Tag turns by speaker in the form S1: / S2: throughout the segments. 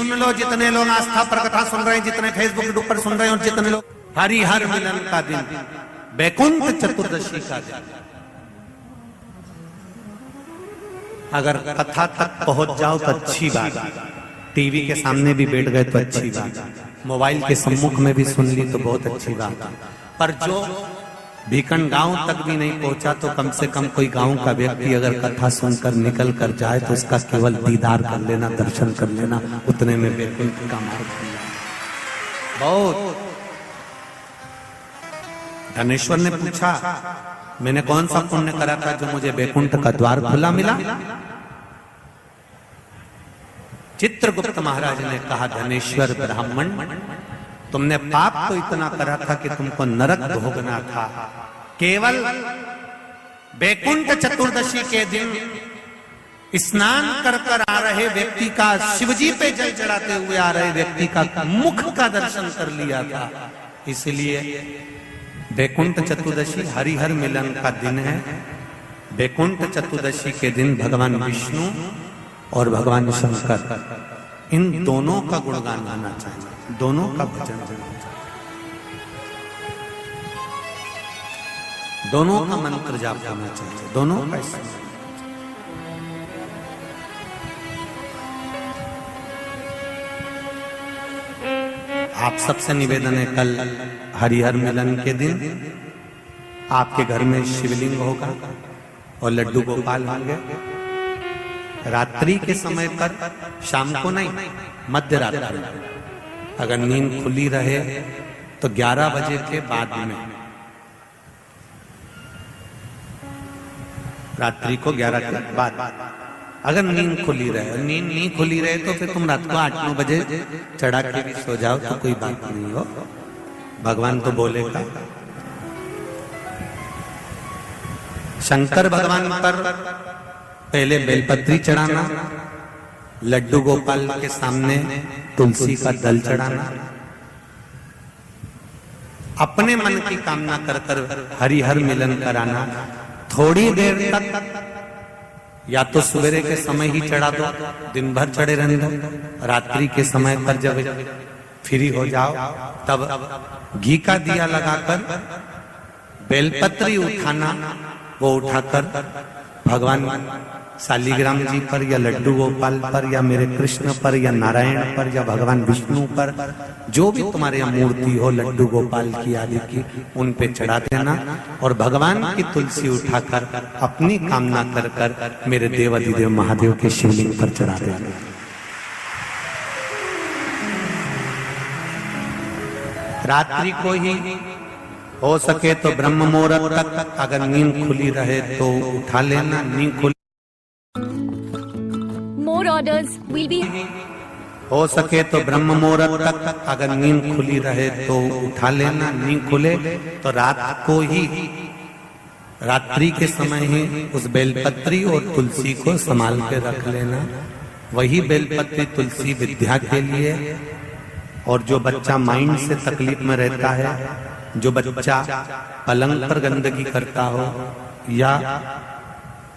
S1: सुन लो, जितने लोग आस्था पर कथा सुन रहे हैं, जितने फेसबुक पर सुन रहे हैं, और जितने लोग हरिहर मिलन का दिन, वैकुंठ चतुर्दशी का दिन, अगर कथा तक पहुंच जाओ तो अच्छी बात, टीवी के सामने भी बैठ गए तो अच्छी बात, मोबाइल के सम्मुख में भी सुन ली तो बहुत अच्छी बात, पर जो भीकन गांव तक भी नहीं पहुंचा तो कम से कम कोई गांव का व्यक्ति अगर कथा सुनकर निकल कर जाए तो उसका केवल दीदार कर लेना, दर्शन कर लेना, उतने में वैकुंठ का मार्ग खुल जाए। बहुत धनेश्वर ने पूछा, मैंने कौन सा पुण्य करा था जो मुझे वैकुंठ का द्वार खुला मिला? चित्रगुप्त महाराज ने कहा, धनेश्वर ब्राह्मण, तुमने पाप तो इतना करा था कि तुमको नरक भोगना था। केवल वैकुंठ चतुर्दशी के दिन स्नान कर कर आ रहे व्यक्ति का, शिवजी पे जल चढ़ाते हुए आ रहे व्यक्ति का मुख का दर्शन कर लिया था। इसलिए वैकुंठ चतुर्दशी हरिहर मिलन का दिन है। वैकुंठ चतुर्दशी के दिन भगवान विष्णु और भगवान शंकर, इन दोनों का गुणगान होना चाहिए, दोनों का भजन होना चाहिए, दोनों का मंत्र जाप होना चाहिए, दोनों का। आप सबसे निवेदन है, कल हरिहर मिलन के दिन आपके घर में शिवलिंग होगा और लड्डू गोपाल होंगे। रात्रि के समय पर, शाम को नहीं, मध्य रात्रि, अगर नींद खुली रहे तो 11 बजे के बाद में, रात्रि को 11 के बाद, अगर नींद खुली रहे, नींद नहीं खुली रहे तो फिर तुम रात को 8-9 बजे चढ़ा के भी सो जाओ तो कोई बात नहीं हो, भगवान तो बोलेगा। शंकर भगवान पर पहले बेलपत्री चढ़ाना, लड्डू गोपाल के सामने तुलसी का दल चढ़ाना, अपने मन की कामना कर कर हरिहर मिलन कराना। थोड़ी देर तक या तो सवेरे के समय ही चढ़ा दो, दिन भर चढ़े रहने दो, रात्रि के समय पर जब फ्री हो जाओ तब घी का दिया लगाकर बेलपत्री उठाना, वो उठाकर भगवान शालिग्राम जी पर या लड्डू गोपाल पर या मेरे कृष्ण पर या नारायण पर या भगवान विष्णु पर, जो भी तुम्हारे यहाँ मूर्ति हो लड्डू गोपाल की आदि की, उन पे चढ़ा देना और भगवान की तुलसी उठाकर अपनी कामना कर कर मेरे देवाधिदेव महादेव के शिवलिंग पर चढ़ा देना। रात्रि को ही हो सके तो ब्रह्म मुहूर्त तक, अगर नींद खुली रहे तो उठा लेना, नींद खुली
S2: More orders will be.
S1: हो सके तो ब्रह्म मुहूर्त तक, अगर नींद खुली रहे तो उठा लेना, नींद खुले तो रात को ही, रात्रि के समय ही उस बेलपत्री और तुलसी को संभाल के रख लेना। वही बेलपत्री तुलसी विद्या के लिए, और जो बच्चा माइंड से तकलीफ में रहता है, जो बच्चा पलंग पर गंदगी करता हो या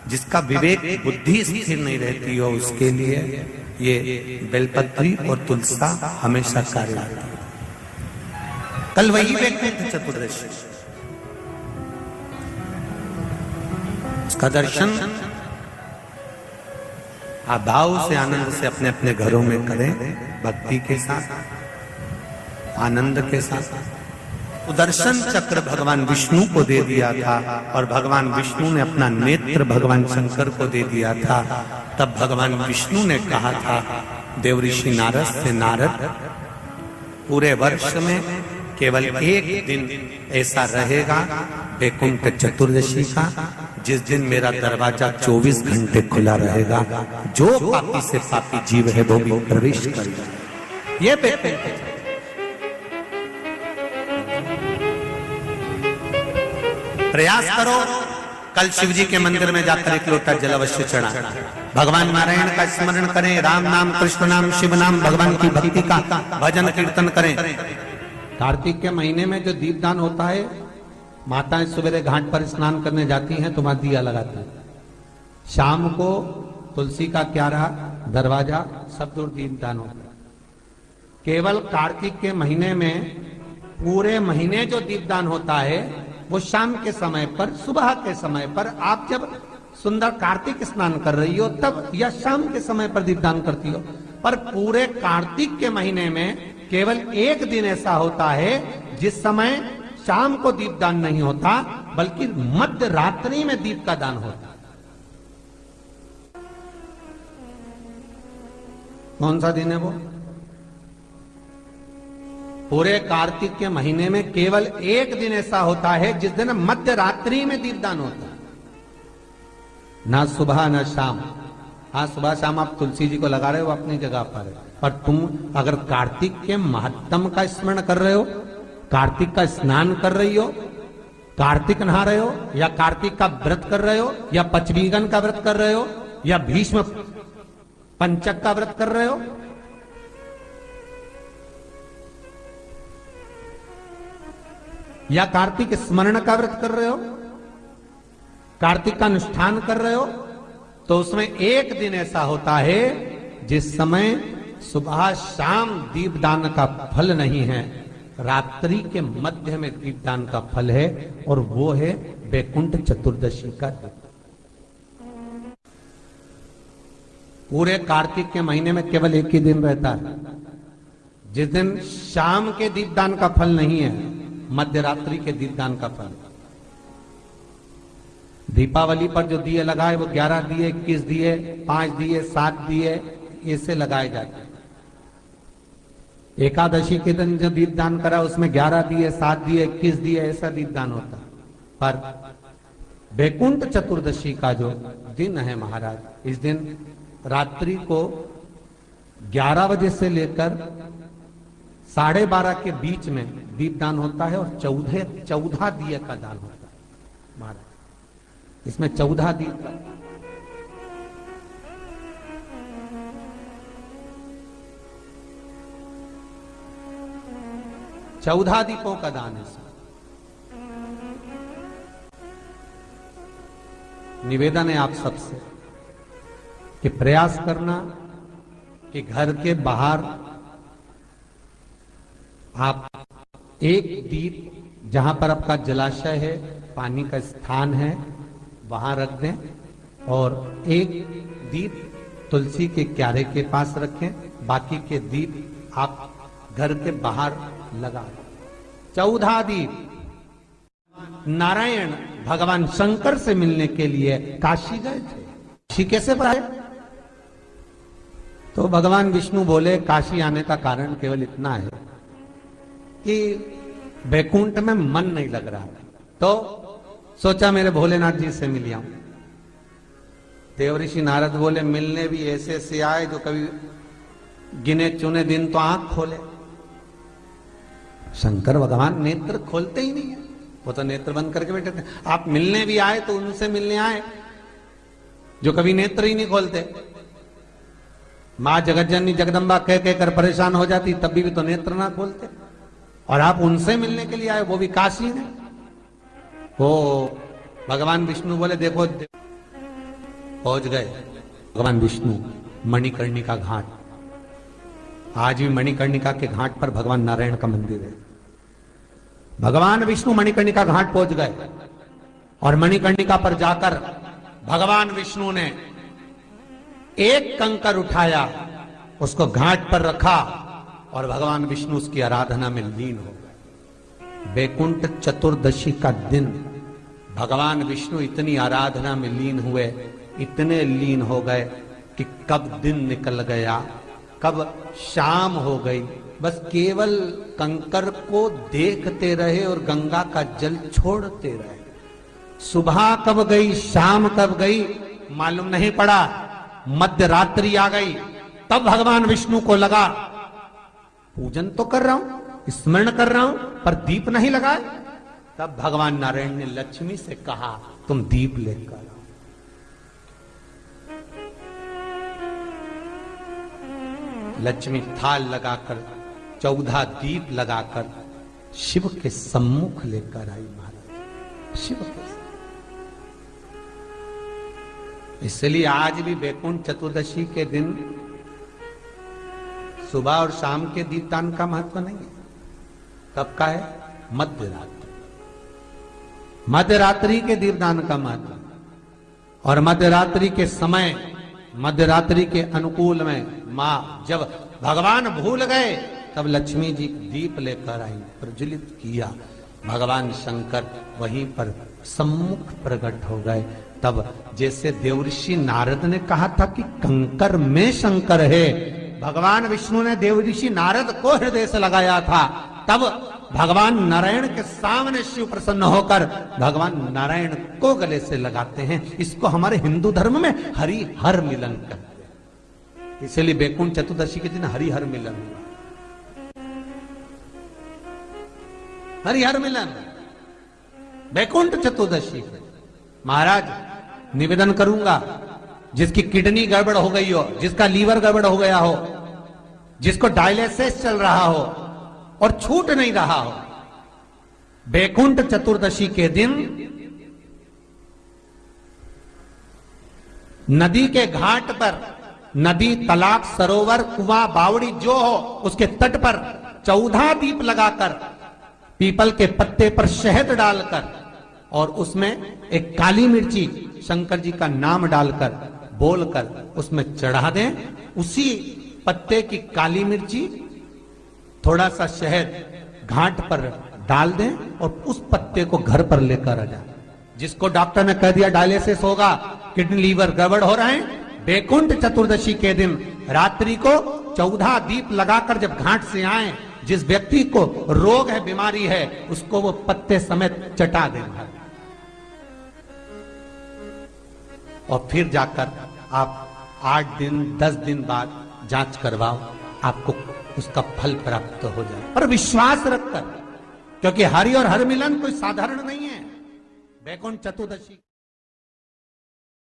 S1: जिसका विवेक बुद्धि स्थिर नहीं रहती हो, उसके लिए ये बेलपत्री और तुलसा हमेशा कार्य आती है। कल वही वैकुंठ चतुर्दशी, उसका दर्शन आप भाव से, आनंद से अपने अपने घरों में करें, भक्ति के साथ, आनंद के साथ। सुदर्शन चक्र भगवान विष्णु को दे दिया था और भगवान विष्णु ने अपना नेत्र भगवान शंकर को दे दिया था। तब भगवान विष्णु ने कहा था देवऋषि नारद से, नारद, पूरे वर्ष में केवल एक दिन ऐसा रहेगा वैकुंठ चतुर्दशी का, जिस दिन मेरा दरवाजा 24 घंटे खुला रहेगा, जो पापी से पापी जीव है वो भी प्रवेश करेगा। ये वैकुंठ प्रयास करो, कल शिव जी के मंदिर में जाकर एक लोटा जल अवश्य चढ़ा, भगवान नारायण का स्मरण करें, राम नाम, कृष्ण नाम, शिव नाम, भगवान की भक्ति का भजन कीर्तन करें। कार्तिक के महीने में जो दीपदान होता है, माताएं सवेरे घाट पर स्नान करने जाती हैं तो वहां दिया लगाती है, शाम को तुलसी का क्यारा, दरवाजा, सब दूर दीपदान होता है। केवल कार्तिक के महीने में पूरे महीने जो दीपदान होता है वो शाम के समय पर, सुबह के समय पर, आप जब सुंदर कार्तिक स्नान कर रही हो तब, या शाम के समय पर दीपदान करती हो। पर पूरे कार्तिक के महीने में केवल एक दिन ऐसा होता है जिस समय शाम को दीपदान नहीं होता, बल्कि मध्य रात्रि में दीप का दान होता है। कौन सा दिन है वो? पूरे कार्तिक के महीने में केवल एक दिन ऐसा होता है जिस दिन मध्य रात्रि में दीपदान होता है, ना सुबह ना शाम। हाँ, सुबह शाम आप तुलसी जी को लगा रहे हो अपनी जगह पर तुम अगर कार्तिक के महत्तम का स्मरण कर रहे हो, कार्तिक का स्नान कर रही हो, कार्तिक नहा रहे हो, या कार्तिक का व्रत कर रहे हो, या पचवीगन का व्रत कर रहे हो, या भीष्म पंचक का व्रत कर रहे हो, या कार्तिक स्मरण का व्रत कर रहे हो, कार्तिक का अनुष्ठान कर रहे हो, तो उसमें एक दिन ऐसा होता है जिस समय सुबह शाम दीपदान का फल नहीं है, रात्रि के मध्य में दीपदान का फल है, और वो है वैकुंठ चतुर्दशी का दिन। पूरे कार्तिक के महीने में केवल एक ही दिन रहता है जिस दिन शाम के दीपदान का फल नहीं है, मध्य रात्रि के दीपदान का फल। दीपावली पर जो दिए लगाए वो 11 दिए, 21 दिए, 5 दिए, 7 दिए, ऐसे लगाए जाते हैं। एकादशी के दिन जो दीपदान करा उसमें 11 दिए, 7 दिए, 21 दिए, ऐसा दीपदान होता। पर वैकुंठ चतुर्दशी का जो दिन है महाराज, इस दिन रात्रि को 11 बजे से लेकर 12:30 के बीच में दीपदान होता है, और 14 दिए का दान होता है महाराज। इसमें 14 दीप का, चौदह दीपों का दान है। निवेदन है आप सबसे कि प्रयास करना कि घर के बाहर आप एक दीप, जहां पर आपका जलाशय है, पानी का स्थान है, वहां रख दें, और एक दीप तुलसी के क्यारे के पास रखें, बाकी के दीप आप घर के बाहर लगा। 14 दीप। नारायण भगवान शंकर से मिलने के लिए काशी गए थे। काशी कैसे आए? तो भगवान विष्णु बोले काशी आने का कारण केवल इतना है कि वैकुंठ में मन नहीं लग रहा, तो सोचा मेरे भोलेनाथ जी से मिल आऊं। देवऋषि नारद बोले मिलने भी ऐसे से आए जो कभी गिने चुने दिन तो आंख खोले। शंकर भगवान नेत्र खोलते ही नहीं है, वो तो नेत्र बंद करके बैठे थे। आप मिलने भी आए तो उनसे मिलने आए जो कभी नेत्र ही नहीं खोलते। मां जगतजननी जगदम्बा कह कहकर परेशान हो जाती, तब भी तो नेत्र ना खोलते, और आप उनसे मिलने के लिए आए, वो भी काशी में। वो भगवान विष्णु बोले देखो, पहुंच गए भगवान विष्णु मणिकर्णिका घाट। आज भी मणिकर्णिका के घाट पर भगवान नारायण का मंदिर है। भगवान विष्णु मणिकर्णिका घाट पहुंच गए, और मणिकर्णिका पर जाकर भगवान विष्णु ने एक कंकर उठाया, उसको घाट पर रखा, और भगवान विष्णु उसकी आराधना में लीन हो गए। वैकुंठ चतुर्दशी का दिन भगवान विष्णु इतनी आराधना में लीन हुए, इतने लीन हो गए कि कब दिन निकल गया, कब शाम हो गई, बस केवल कंकर को देखते रहे और गंगा का जल छोड़ते रहे। सुबह कब गई, शाम कब गई, मालूम नहीं पड़ा। मध्य रात्रि आ गई, तब भगवान विष्णु को लगा पूजन तो कर रहा हूं, स्मरण कर रहा हूं, पर दीप नहीं लगाए। तब भगवान नारायण ने लक्ष्मी से कहा तुम दीप लेकर आओ। लक्ष्मी थाल लगाकर 14 दीप लगाकर शिव के सम्मुख लेकर आई महाराज। शिव के, इसलिए आज भी वैकुंठ चतुर्दशी के दिन सुबह और शाम के दीपदान का महत्व नहीं है। कब का है? मध्य रात्रि। मध्य रात्रि के दीपदान का महत्व। और मध्य रात्रि के समय, मध्य रात्रि के अनुकूल में मां, जब भगवान भूल गए तब लक्ष्मी जी दीप लेकर आई, प्रज्वलित किया। भगवान शंकर वहीं पर सम्मुख प्रकट हो गए। तब जैसे देवऋषि नारद ने कहा था कि कंकर में शंकर है, भगवान विष्णु ने देवऋषि नारद को हृदय से लगाया था। तब भगवान नारायण के सामने शिव प्रसन्न होकर भगवान नारायण को गले से लगाते हैं। इसको हमारे हिंदू धर्म में हरि हर मिलन कहते हैं। इसलिए बैकुंठ चतुर्दशी के दिन हरि हर मिलन, हरिहर मिलन बैकुंठ चतुर्दशी। महाराज निवेदन करूंगा, जिसकी किडनी गड़बड़ हो गई हो, जिसका लीवर गड़बड़ हो गया हो, जिसको डायलिसिस चल रहा हो और छूट नहीं रहा हो, बैकुंठ चतुर्दशी के दिन नदी के घाट पर, नदी, तालाब, सरोवर, कुआं, बावड़ी जो हो, उसके तट पर 14 दीप लगाकर, पीपल के पत्ते पर शहद डालकर और उसमें एक काली मिर्ची शंकर जी का नाम डालकर बोलकर उसमें चढ़ा दें। उसी पत्ते की काली मिर्ची, थोड़ा सा शहद घाट पर डाल दें और उस पत्ते को घर पर लेकर आ जाए। जिसको डॉक्टर ने कह दिया डायलिसिस होगा, किडनी लीवर गड़बड़ हो रहे हैं, बैकुंठ चतुर्दशी के दिन रात्रि को 14 दीप लगाकर जब घाट से आए, जिस व्यक्ति को रोग है, बीमारी है, उसको वो पत्ते समेत चटा देगा। और फिर जाकर आप 8 दिन 10 दिन बाद जांच करवाओ, आपको उसका फल प्राप्त हो जाए। और विश्वास रखकर, क्योंकि हरि और हर मिलन कोई साधारण नहीं है। बैकुंठ चतुर्दशी